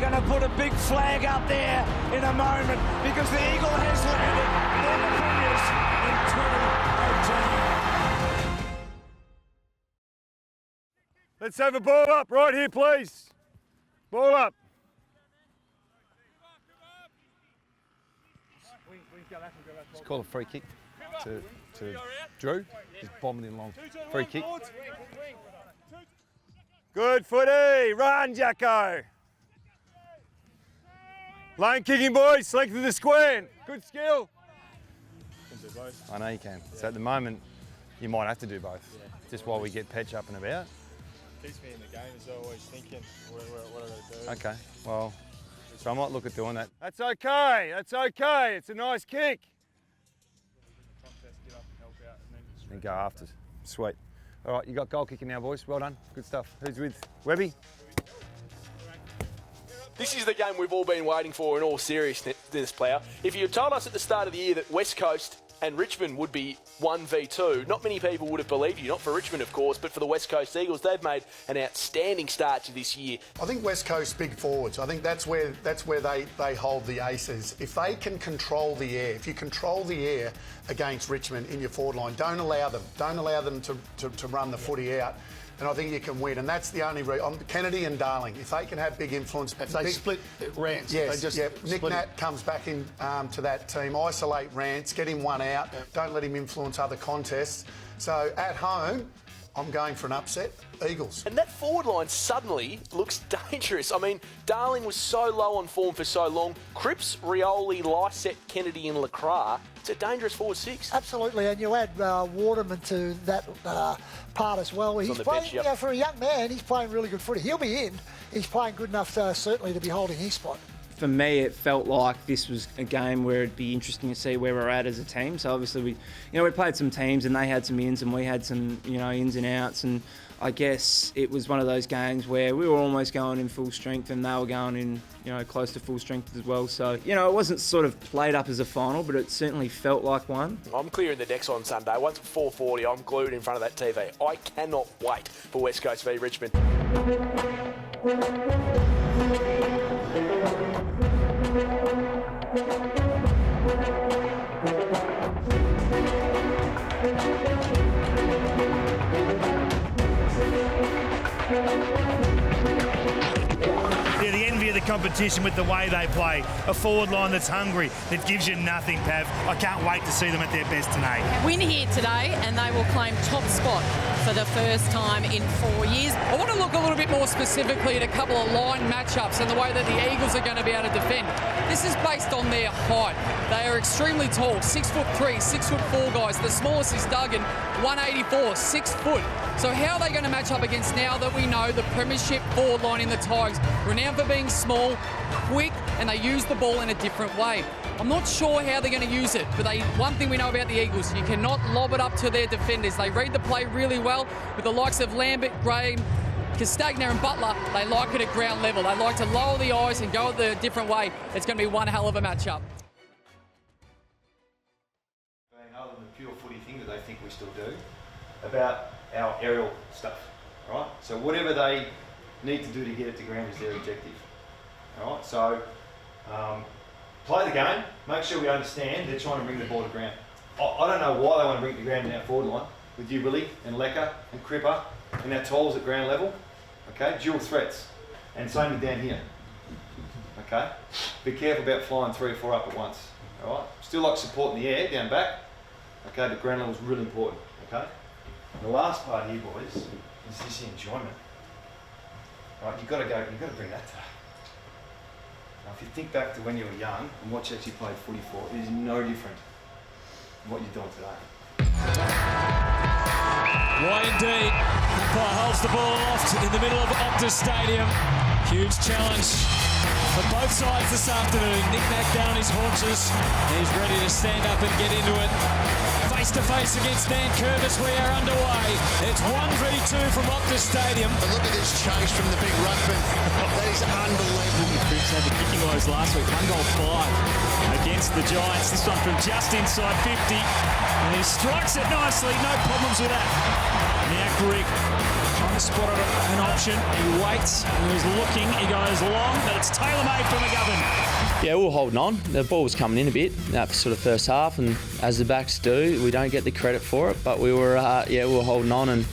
going to put a big flag up there in a moment because the Eagle has landed on the Premiers in 2018. Let's have a ball up right here, please. Ball up. Let's call a free kick to Drew. Just bombing in long. Free kick. Good footy. Run, Jacko. Lane kicking, boys. Length of the square. Good skill. I know you can. So at the moment, you might have to do both. Yeah. Just while we get Petch up and about. Keeps me in the game, is always thinking, what I got to do. Okay, well, so I might look at doing that. That's okay. That's okay. It's a nice kick. And go after. Sweet. All right, you got goal kicking now, boys. Well done. Good stuff. Who's with? Webby? This is the game we've all been waiting for in all seriousness, player. If you had told us at the start of the year that West Coast and Richmond would be 1v2, not many people would have believed you. Not for Richmond, of course, but for the West Coast Eagles. They've made an outstanding start to this year. I think West Coast big forwards. I think that's where they hold the aces. If they can control the air, if you control the air against Richmond in your forward line, don't allow them to run the footy out. And I think you can win, and that's the only reason. Kennedy and Darling, if they can have big influence, they split Rance. Yes, Nick Nat comes back in to that team. Isolate Rance, get him one out. Don't let him influence other contests. So at home, I'm going for an upset. Eagles. And that forward line suddenly looks dangerous. I mean, Darling was so low on form for so long. Cripps, Rioli, Lysette, Kennedy and Lacroix. It's a dangerous forward six. Absolutely, and you add Waterman to that part as well. He's playing, bench, yep. For a young man, he's playing really good footy. He'll be in. He's playing good enough certainly to be holding his spot. For me, it felt like this was a game where it'd be interesting to see where we're at as a team. So obviously, we played some teams and they had some ins and we had some, ins and outs. And I guess it was one of those games where we were almost going in full strength and they were going in, close to full strength as well. So, it wasn't sort of played up as a final, but it certainly felt like one. I'm clearing the decks on Sunday. Once at 4:40, I'm glued in front of that TV. I cannot wait for West Coast v Richmond. They're the envy of the competition with the way they play. A forward line that's hungry, that gives you nothing, Pav. I can't wait to see them at their best tonight. Win here today and they will claim top spot for the first time in 4 years. I want to look a little bit more specifically at a couple of line matchups and the way that the Eagles are going to be able to defend. This is based on their height. They are extremely tall, 6'3", 6'4" guys. The smallest is Duggan, 184, 6 foot. So how are they going to match up against, now that we know the premiership forward line in the Tigers, renowned for being small, quick, and they use the ball in a different way. I'm not sure how they're going to use it, but one thing we know about the Eagles, you cannot lob it up to their defenders. They read the play really well with the likes of Lambert, Graham, Castagna and Butler. They like it at ground level. They like to lower the eyes and go the different way. It's going to be one hell of a matchup. Other than the pure footy thing that they think we still do, about our aerial stuff, right? So whatever they need to do to get it to ground is their objective, all right? So play the game, make sure we understand they're trying to bring the ball to ground. I don't know why they want to bring it to ground in our forward line with you, Willie, and Lecker, and Cripper, and our tolls at ground level, okay? Dual threats, and same with down here, okay? Be careful about flying 3 or 4 up at once, all right? Still like support in the air, down back, okay? The ground level is really important, okay? And the last part here, boys, is this enjoyment. Right, you've got to bring that to. Now, if you think back to when you were young and what you actually played footy for, it is no different from what you're doing today. Why indeed. Umpire holds the ball aloft in the middle of Optus Stadium. Huge challenge for both sides this afternoon. Nick Nack down on his haunches. He's ready to stand up and get into it. Face to face against Dan Curvis, we are underway. It's 1v2 from Optus Stadium. But look at this chase from the big ruckman. That is unbelievable. Cripps had the kicking lows last week. 1 goal 5 against the Giants. This one from just inside 50. And he strikes it nicely. No problems with that. Now Grigg Unspotted an option. He waits. He was looking. He goes long, but it's tailor-made for McGovern. Yeah, we were holding on. The ball was coming in a bit that sort of first half, and as the backs do, we don't get the credit for it. But we were, we were holding on and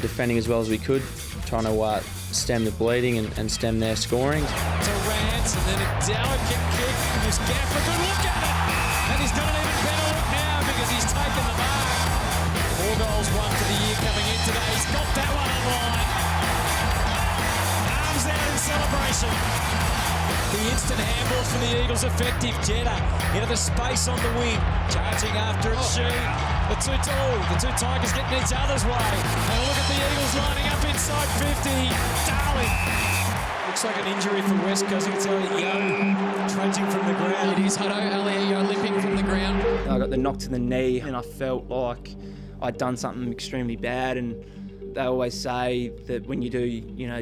defending as well as we could, trying to stem the bleeding and stem their scoring. To Rance, and then a delicate kick. Gives Gaff a good look at it, and he's got an even better look now because he's taken the mark. 4 goals, 1 for the year coming in today. He's got that one on line. Arms out in celebration. The instant handball for the Eagles effective. Jetta into the space on the wing, charging after it. The two Tigers getting each other's way. And look at the Eagles lining up inside 50. Darling. Looks like an injury for West Coast. You can tell Yo trudging from the ground. It is Hutto, Elliot Yo limping from the ground. I got the knock to the knee and I felt like I'd done something extremely bad, and they always say that when you do, your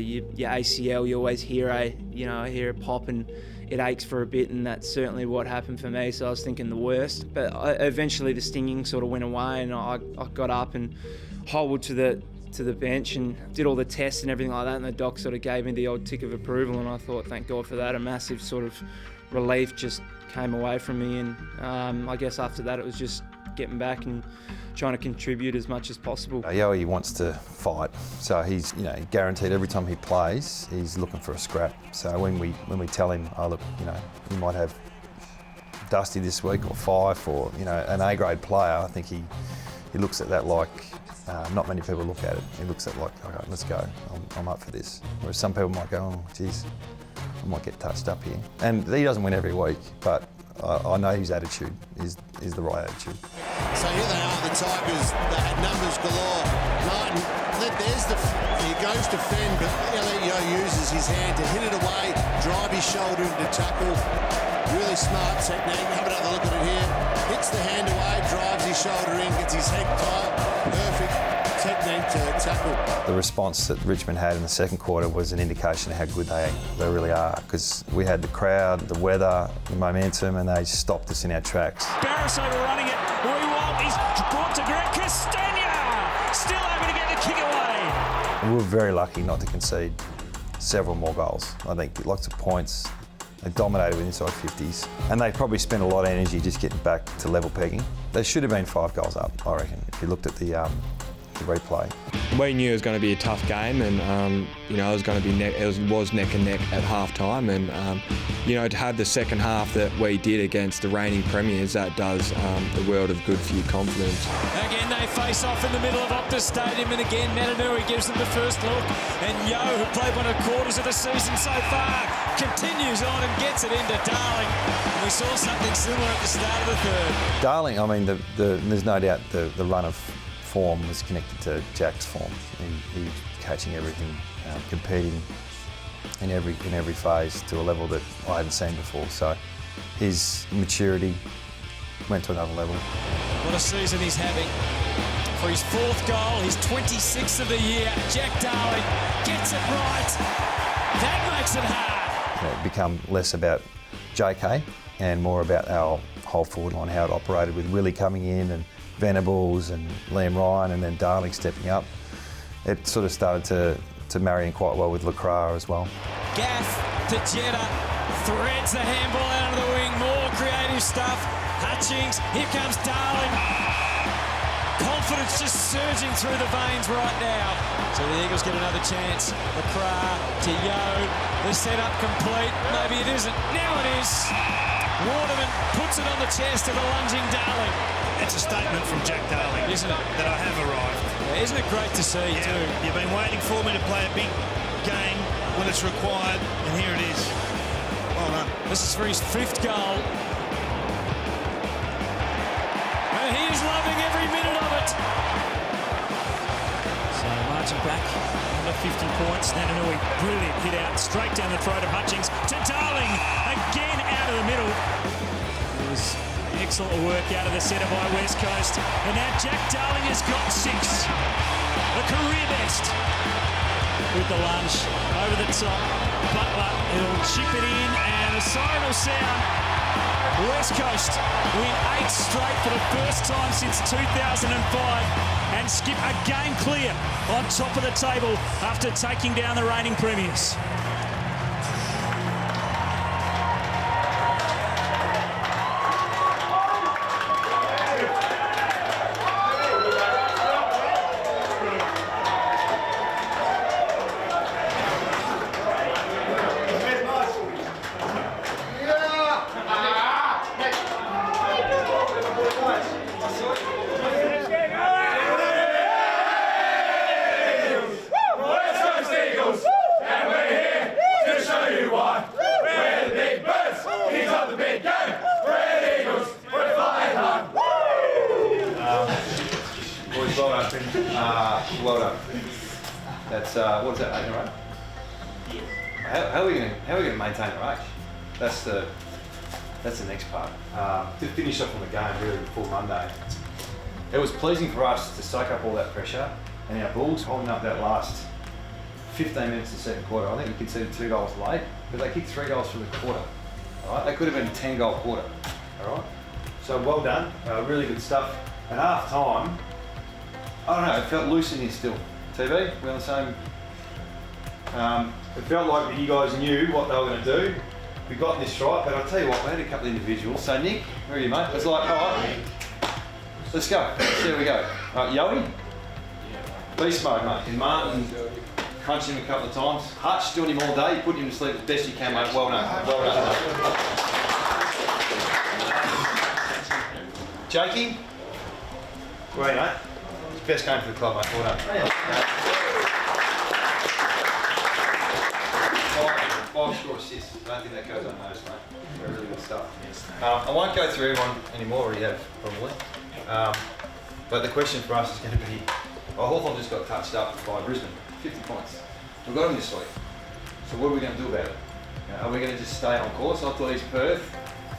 ACL, you always hear a pop and it aches for a bit, and that's certainly what happened for me. So I was thinking the worst, but eventually the stinging sort of went away, and I got up and hobbled to the bench and did all the tests and everything like that, and the doc sort of gave me the old tick of approval, and I thought, thank God for that. A massive sort of relief just came away from me, and I guess after that it was just getting back and trying to contribute as much as possible. Yowie wants to fight, so he's guaranteed every time he plays he's looking for a scrap. So when we tell him, oh look, you might have Dusty this week or Fife or an A-grade player, I think he looks at that like not many people look at it. He looks at it like, okay, let's go, I'm up for this. Whereas some people might go, oh geez, I might get touched up here. And he doesn't win every week, but I know his attitude is the right attitude. So here they are, the Tigers. They had numbers galore. Martin, he goes to fend, but Elliot Yo uses his hand to hit it away, drive his shoulder into tackle. Really smart technique. Have another look at it here. Hits the hand away, drives his shoulder in, gets his head tight. Perfect technique to tackle. The response that Richmond had in the second quarter was an indication of how good they really are, because we had the crowd, the weather, the momentum, and they stopped us in our tracks. Barris overrunning it. He's brought to Grant Castagna. Still able to get the kick away. And we were very lucky not to concede several more goals. I think lots of points. They dominated with inside 50s, and they probably spent a lot of energy just getting back to level pegging. They should have been 5 goals up, I reckon, if you looked at the replay. We knew it was going to be a tough game, and it was going to be was neck and neck at half time, and to have the second half that we did against the reigning premiers, that does the world of good for your confidence. Again they face off in the middle of Optus Stadium, and again Metanui gives them the first look, and Yo, who played one of the quarters of the season so far, continues on and gets it into Darling. And we saw something similar at the start of the third. Darling, I mean, there's no doubt the run of form was connected to Jack's form. He's catching everything, competing in every phase to a level that I hadn't seen before. So his maturity went to another level. What a season he's having. For his 4th goal, his 26th of the year, Jack Darling gets it right. That makes it hard. It become less about JK and more about our whole forward line, how it operated with Willie coming in and Venables and Liam Ryan, and then Darling stepping up. It sort of started to marry in quite well with Lacroix as well. Gaff to Jetta, threads the handball out of the wing, more creative stuff. Hutchings, here comes Darling. Confidence just surging through the veins right now. So the Eagles get another chance. Lacroix to Yo, the setup complete. Maybe it isn't. Now it is. Waterman puts it on the chest of the lunging Darling. It's a statement from Jack Darling, isn't it? That I have arrived. Yeah, isn't it great to see too? You've been waiting for me to play a big game when it's required, and here it is. Well done. This is for his 5th goal. And he is loving every minute of it. So marching back, under 50 points. Nananui, brilliant hit out, straight down the throat of Hutchings to Darling, again out of the middle. It was excellent work out of the centre by West Coast. And now Jack Darling has got 6. A career best. With the lunge over the top. Butler, he'll chip it in, and a siren will sound. West Coast win 8 straight for the first time since 2005. and skip a game clear on top of the table after taking down the reigning premiers. Well done. That's what's that, 8 in a row? Yeah. How are we going to maintain the rush? That's the next part. To finish off on the game, really full Monday. It was pleasing for us to soak up all that pressure, and our Bulls holding up that last 15 minutes of the second quarter. I think we conceded 2 goals late, but they kicked 3 goals from the quarter. All right, they could have been a 10-goal quarter. All right, so well done, really good stuff. At half time, I don't know, it felt loose in here still. TV, we're on the same. It felt like you guys knew what they were going to do. We got this right, but I'll tell you what, we had a couple of individuals. So Nick, where are you, mate? It's like, all right, let's go. Let's see how we go. Yowie? Beast mode, mate. And Martin crunched him a couple of times. Hutch doing him all day. Put him to sleep as best you can, mate. Well done. Well done, mate. Jakey? Where are you, mate? Best game for the club, mate. Well done. Five score assists. I don't think that goes unnoticed, mate. Really good stuff. I won't go through everyone anymore. We have probably. But the question for us is going to be: Hawthorn just got touched up by Brisbane, 50 points. We've got them this week. So what are we going to do about it? Are we going to just stay on course? I thought he's Perth.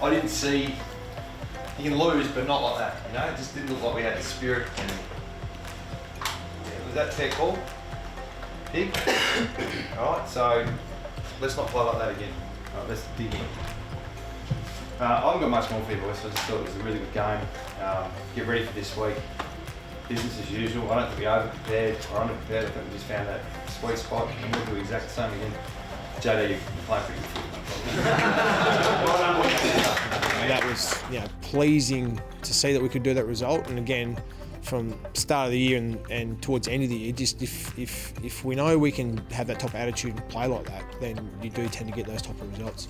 I didn't see. You can lose, but not like that. You know, it just didn't look like we had the spirit. And was that fair call? Pig? Alright, so let's not play like that again. Alright, let's dig in. I haven't got much more for you boys, so I just thought it was a really good game. Get ready for this week. Business as usual. I don't think we over-prepared or under-prepared. I think we just found that sweet spot and we'll do exactly the same again. JD, you're playing pretty good football. That was pleasing to see that we could do that result, and again, from start of the year and towards the end of the year, just if we know we can have that type of attitude and play like that, then you do tend to get those type of results.